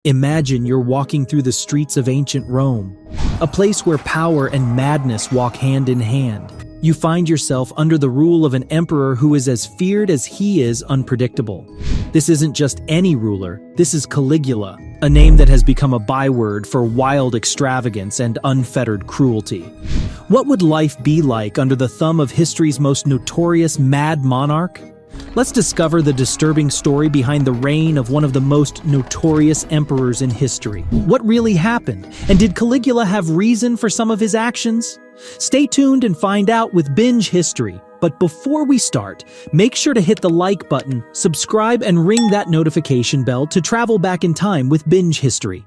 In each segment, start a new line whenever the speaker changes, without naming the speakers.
Imagine you're walking through the streets of ancient Rome, a place where power and madness walk hand in hand. You find yourself under the rule of an emperor who is as feared as he is unpredictable. This isn't just any ruler, this is Caligula, a name that has become a byword for wild extravagance and unfettered cruelty. What would life be like under the thumb of history's most notorious mad monarch? Let's discover the disturbing story behind the reign of one of the most notorious emperors in history. What really happened? And did Caligula have reason for some of his actions? Stay tuned and find out with Binge History. But before we start, make sure to hit the like button, subscribe, and ring that notification bell to travel back in time with Binge History.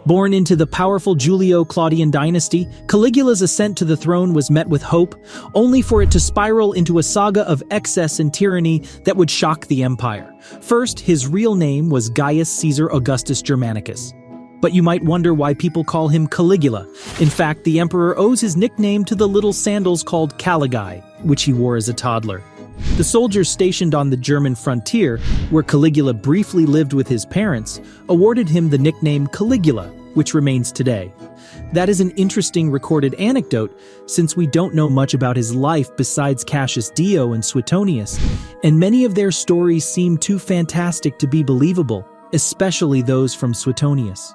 Born into the powerful Julio-Claudian dynasty, Caligula's ascent to the throne was met with hope, only for it to spiral into a saga of excess and tyranny that would shock the empire. First, his real name was Gaius Caesar Augustus Germanicus. But you might wonder why people call him Caligula. In fact, the emperor owes his nickname to the little sandals called Caligae, which he wore as a toddler. The soldiers stationed on the German frontier, where Caligula briefly lived with his parents, awarded him the nickname Caligula, which remains today. That is an interesting recorded anecdote, since we don't know much about his life besides Cassius Dio and Suetonius, and many of their stories seem too fantastic to be believable, especially those from Suetonius.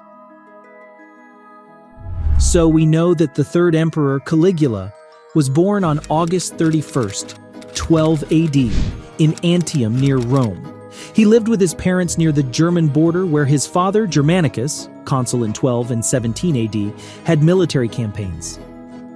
So we know that the third emperor, Caligula, was born on August 31st, 12 AD, in Antium near Rome. He lived with his parents near the German border, where his father, Germanicus, consul in 12 and 17 AD, had military campaigns.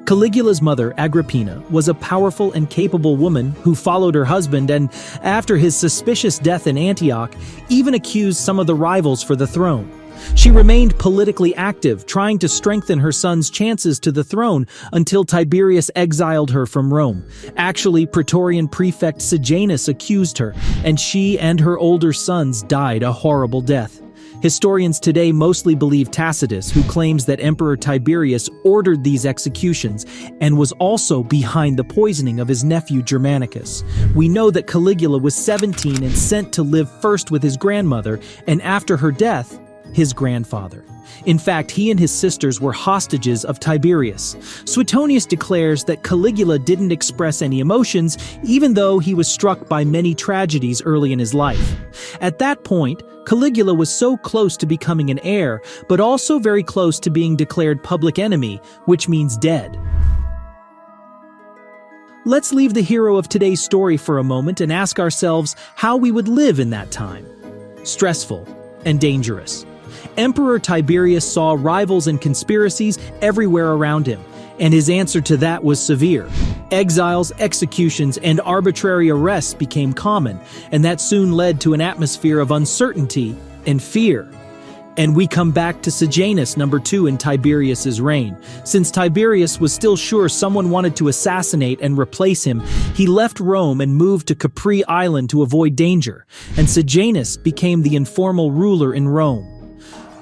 Caligula's mother, Agrippina, was a powerful and capable woman who followed her husband and, after his suspicious death in Antioch, even accused some of the rivals for the throne. She remained politically active, trying to strengthen her son's chances to the throne until Tiberius exiled her from Rome. Actually, Praetorian prefect Sejanus accused her, and she and her older sons died a horrible death. Historians today mostly believe Tacitus, who claims that Emperor Tiberius ordered these executions and was also behind the poisoning of his nephew Germanicus. We know that Caligula was 17 and sent to live first with his grandmother, and after her death, his grandfather. In fact, he and his sisters were hostages of Tiberius. Suetonius declares that Caligula didn't express any emotions, even though he was struck by many tragedies early in his life. At that point, Caligula was so close to becoming an heir, but also very close to being declared public enemy, which means dead. Let's leave the hero of today's story for a moment and ask ourselves how we would live in that time. Stressful and dangerous. Emperor Tiberius saw rivals and conspiracies everywhere around him, and his answer to that was severe. Exiles, executions, and arbitrary arrests became common, and that soon led to an atmosphere of uncertainty and fear. And we come back to Sejanus, number 2 in Tiberius's reign. Since Tiberius was still sure someone wanted to assassinate and replace him, he left Rome and moved to Capri Island to avoid danger, and Sejanus became the informal ruler in Rome.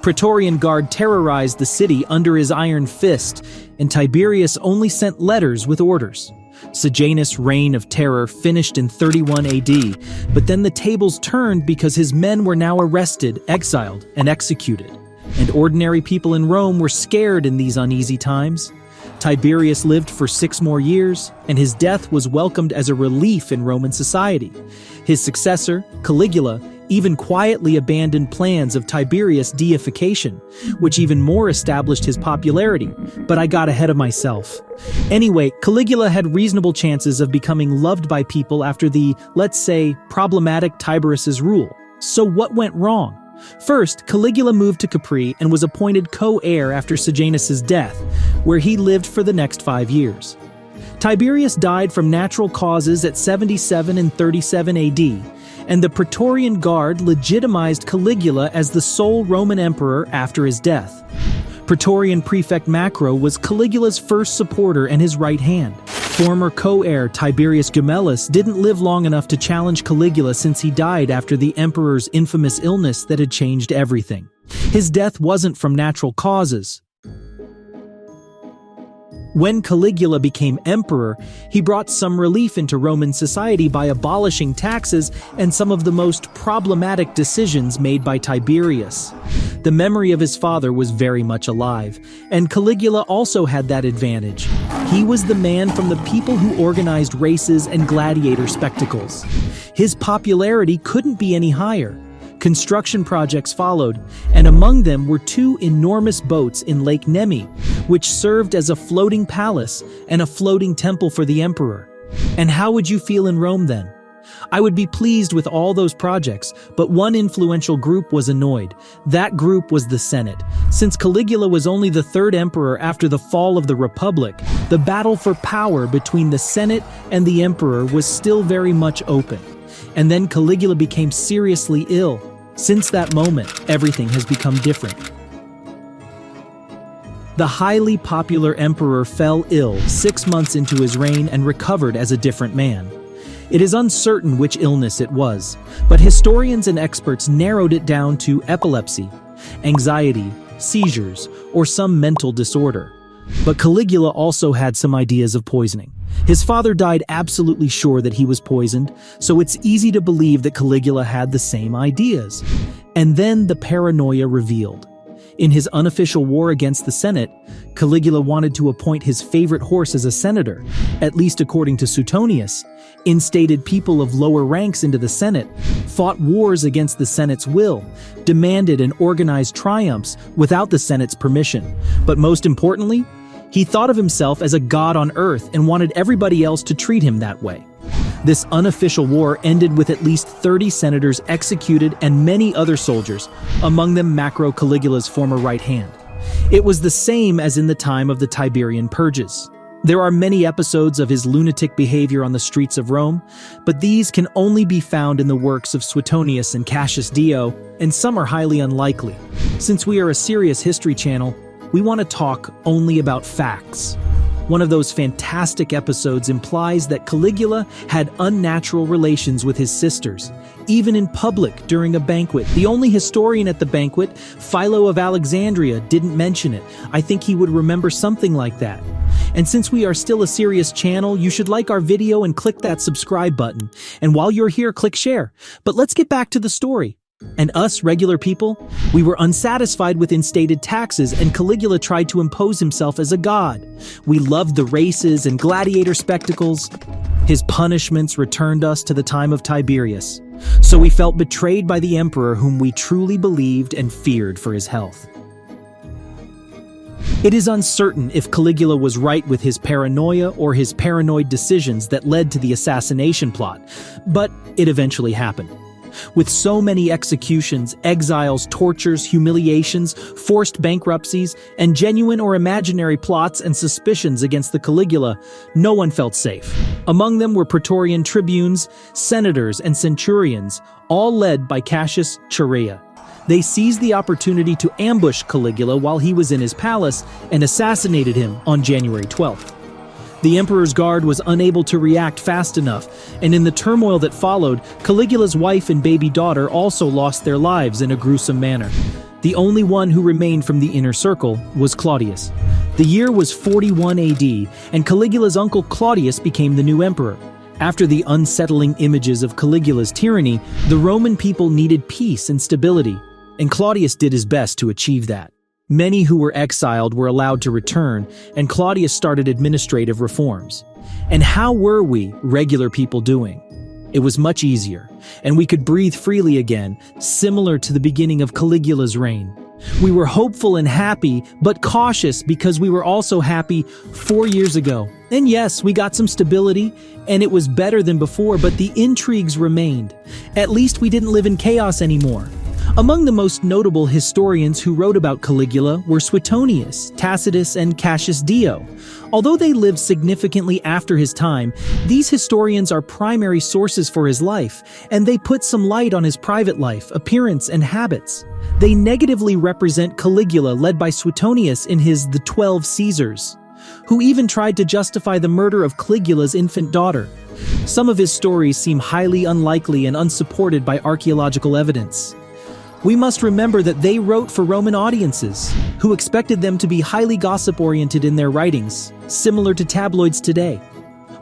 Praetorian Guard terrorized the city under his iron fist, and Tiberius only sent letters with orders. Sejanus' reign of terror finished in 31 AD, but then the tables turned because his men were now arrested, exiled, and executed. And ordinary people in Rome were scared in these uneasy times. Tiberius lived for 6 more years, and his death was welcomed as a relief in Roman society. His successor, Caligula, even quietly abandoned plans of Tiberius' deification, which even more established his popularity. But I got ahead of myself. Anyway, Caligula had reasonable chances of becoming loved by people after the, let's say, problematic Tiberius's rule. So what went wrong? First, Caligula moved to Capri and was appointed co-heir after Sejanus' death, where he lived for the next 5 years. Tiberius died from natural causes at 77 and 37 AD, and the Praetorian Guard legitimized Caligula as the sole Roman emperor after his death. Praetorian prefect Macro was Caligula's first supporter and his right hand. Former co-heir Tiberius Gemellus didn't live long enough to challenge Caligula since he died after the emperor's infamous illness that had changed everything. His death wasn't from natural causes. When Caligula became emperor, he brought some relief into Roman society by abolishing taxes and some of the most problematic decisions made by Tiberius. The memory of his father was very much alive, and Caligula also had that advantage. He was the man from the people who organized races and gladiator spectacles. His popularity couldn't be any higher. Construction projects followed, and among them were two enormous boats in Lake Nemi, which served as a floating palace and a floating temple for the emperor. And how would you feel in Rome then? I would be pleased with all those projects, but one influential group was annoyed. That group was the Senate. Since Caligula was only the third emperor after the fall of the Republic, the battle for power between the Senate and the emperor was still very much open. And then Caligula became seriously ill. Since that moment, everything has become different. The highly popular emperor fell ill 6 months into his reign and recovered as a different man. It is uncertain which illness it was, but historians and experts narrowed it down to epilepsy, anxiety, seizures, or some mental disorder. But Caligula also had some ideas of poisoning. His father died absolutely sure that he was poisoned, so it's easy to believe that Caligula had the same ideas. And then the paranoia revealed. In his unofficial war against the Senate, Caligula wanted to appoint his favorite horse as a senator, at least according to Suetonius, instated people of lower ranks into the Senate, fought wars against the Senate's will, demanded and organized triumphs without the Senate's permission. But most importantly, he thought of himself as a god on earth and wanted everybody else to treat him that way. This unofficial war ended with at least 30 senators executed and many other soldiers, among them Macro Caligula's former right hand. It was the same as in the time of the Tiberian purges. There are many episodes of his lunatic behavior on the streets of Rome, but these can only be found in the works of Suetonius and Cassius Dio, and some are highly unlikely. Since we are a serious history channel, we want to talk only about facts. One of those fantastic episodes implies that Caligula had unnatural relations with his sisters, even in public during a banquet. The only historian at the banquet, Philo of Alexandria, didn't mention it. I think he would remember something like that. And since we are still a serious channel, you should like our video and click that subscribe button. And while you're here, click share. But let's get back to the story. And us, regular people, we were unsatisfied with instated taxes, and Caligula tried to impose himself as a god. We loved the races and gladiator spectacles. His punishments returned us to the time of Tiberius. So we felt betrayed by the emperor whom we truly believed and feared for his health. It is uncertain if Caligula was right with his paranoia or his paranoid decisions that led to the assassination plot, but it eventually happened. With so many executions, exiles, tortures, humiliations, forced bankruptcies, and genuine or imaginary plots and suspicions against the Caligula, no one felt safe. Among them were praetorian tribunes, senators, and centurions, all led by Cassius Chaerea. They seized the opportunity to ambush Caligula while he was in his palace and assassinated him on January 12th. The emperor's guard was unable to react fast enough, and in the turmoil that followed, Caligula's wife and baby daughter also lost their lives in a gruesome manner. The only one who remained from the inner circle was Claudius. The year was 41 AD, and Caligula's uncle Claudius became the new emperor. After the unsettling images of Caligula's tyranny, the Roman people needed peace and stability, and Claudius did his best to achieve that. Many who were exiled were allowed to return, and Claudius started administrative reforms. And how were we, regular people, doing? It was much easier, and we could breathe freely again, similar to the beginning of Caligula's reign. We were hopeful and happy, but cautious because we were also happy 4 years ago. And yes, we got some stability, and it was better than before, but the intrigues remained. At least we didn't live in chaos anymore. Among the most notable historians who wrote about Caligula were Suetonius, Tacitus, and Cassius Dio. Although they lived significantly after his time, these historians are primary sources for his life, and they put some light on his private life, appearance, and habits. They negatively represent Caligula, led by Suetonius in his The 12 Caesars, who even tried to justify the murder of Caligula's infant daughter. Some of his stories seem highly unlikely and unsupported by archaeological evidence. We must remember that they wrote for Roman audiences, who expected them to be highly gossip-oriented in their writings, similar to tabloids today.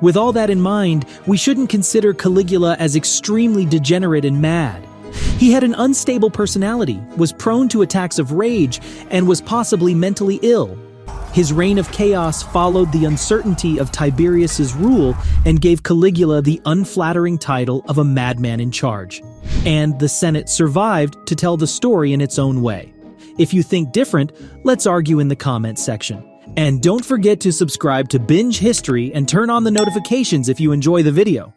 With all that in mind, we shouldn't consider Caligula as extremely degenerate and mad. He had an unstable personality, was prone to attacks of rage, and was possibly mentally ill. His reign of chaos followed the uncertainty of Tiberius's rule and gave Caligula the unflattering title of a madman in charge. And the Senate survived to tell the story in its own way. If you think different, let's argue in the comments section. And don't forget to subscribe to Binge History and turn on the notifications if you enjoy the video.